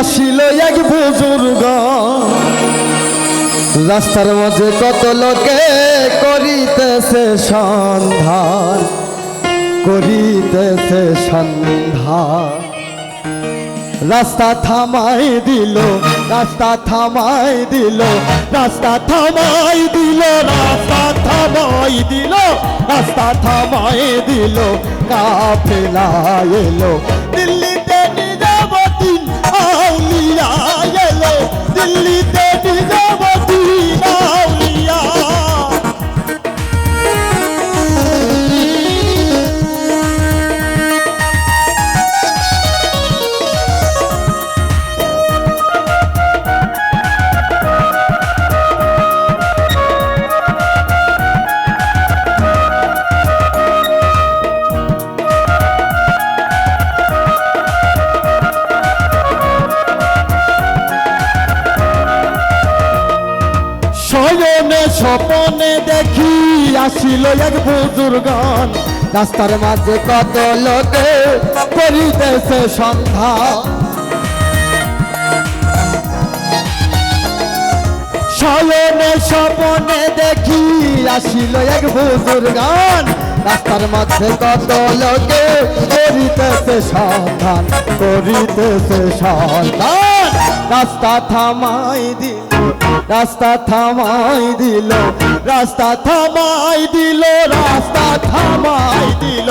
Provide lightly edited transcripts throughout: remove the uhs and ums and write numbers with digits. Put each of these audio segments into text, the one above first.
আসিল এক বুজুর্গ রাস্তার মাঝে কত লোকে করিতেছে সন্ধান করিতেছে সন্ধান রাস্তা থামাই দিল রাস্তা থামাই দিল রাস্তা থামাই দিল রাস্তা থামাই দিল রাস্তা থামাই দিল কাফেলা এলো দিল্লিতে নিজামুদ্দিন আউলিয়া এলো দিল্লিতে নিজামুদ্দিন আউলিয়া শয়নে স্বপনে দেখি আসিল এক বুজুর্গান রাস্তার মাঝে কত লোকে করিতেছে সন্ধান শয়নে স্বপনে দেখি আসিল এক বুজুর্গান রাস্তার মধ্যে কত লোকে করিতেছে সন্ধান করিতেছে সন্ধান রাস্তা থামাই দিল রাস্তা থামাই দিল রাস্তা থামাই দিল রাস্তা থামাই দিল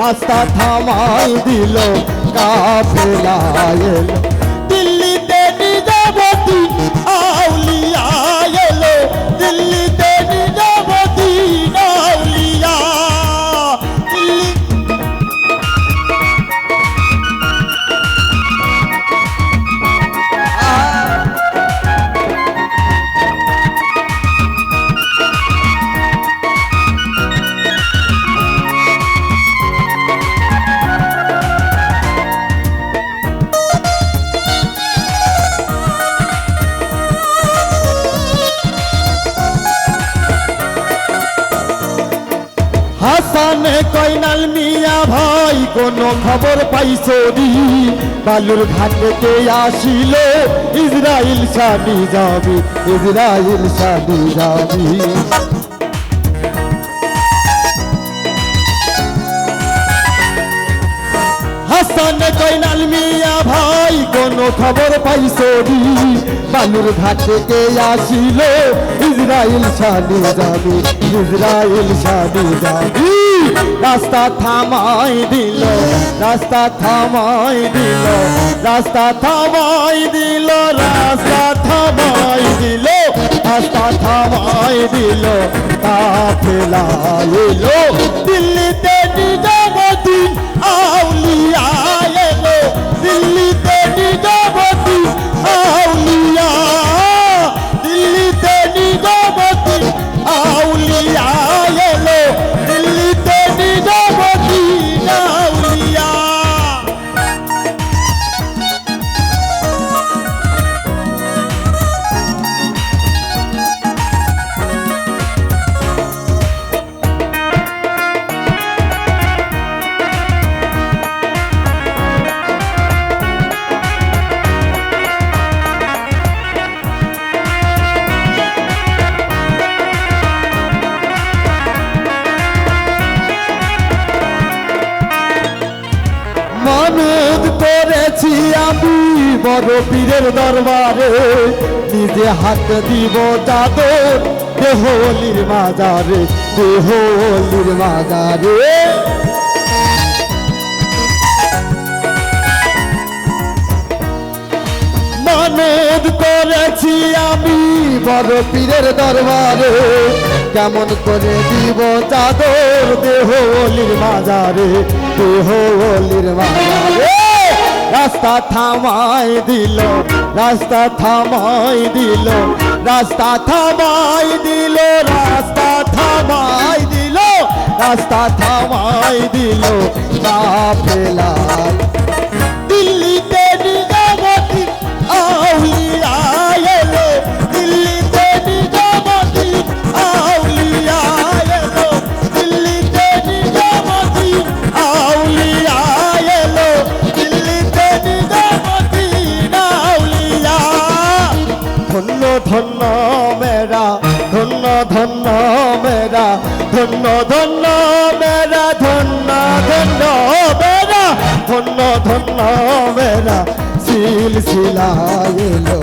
রাস্তা থামাই দিল কাফেলা এলো দিল্লিতে নিজামুদ্দিন আউলিয়া এলো দিল্লিতে নিজামুদ্দিন আউলিয়া দিল্লি হাসান কয়নাল মিয়া ভাই কোন খবর পাইছো নি বালুর ঘাটেতে আসিল ইসরাইল শাদি যাবি ইসরাইল শাদি যাবি হাসান কয়নাল মিয়া ভাই কোন খবর পাইছো নি বালুর ঘাটেতে আসিল ইসরাইল শাদি যাবি ইসরাইল শাদি যাবি রাস্তা থামাই দিল রাস্তা থামাই দিল রাস্তা থামাই দিল রাস্তা থামাই দিল রাস্তা থামাই দিল কাফেলা এলো দিল্লিতে নিজামুদ্দিন আউলিয়া এলো দিল্লিতে নিজামুদ্দিন আউলিয়া দিল্লিতে নিজামুদ্দিন আউলিয়া এলো দিল্লিতে নিজামুদ্দিন আউলিয়া মানত করেছি আমি বড় পীরের দরবারে নিজে হাত দিব চাদর দেহলির মাজারে দেহলির মাজারে মানত করেছি আমি বড় পীরের দরবারে কেমন করে দিব চাদর দেহলির মাজারে দেহলির মাজারে রাস্তা থামাই দিল রাস্তা থামাই দিল রাস্তা থামাই দিল রাস্তা থামাই দিল রাস্তা থামাই দিল কাফেলা দিল্লিতে নিজামুদ্দিন আউলিয়া এলো দিল্লিতে নিজামুদ্দিন আউলিয়া এলো দিল্লিতে নিজামুদ্দিন আউলিয়া এলো দিল্লিতে নিজামুদ্দিন ধন্য মেরা ধন্য ধন্য মেরা ধন্য ধন্য মেরা ধন্য ধন্য মেরা সিলসিলা এলো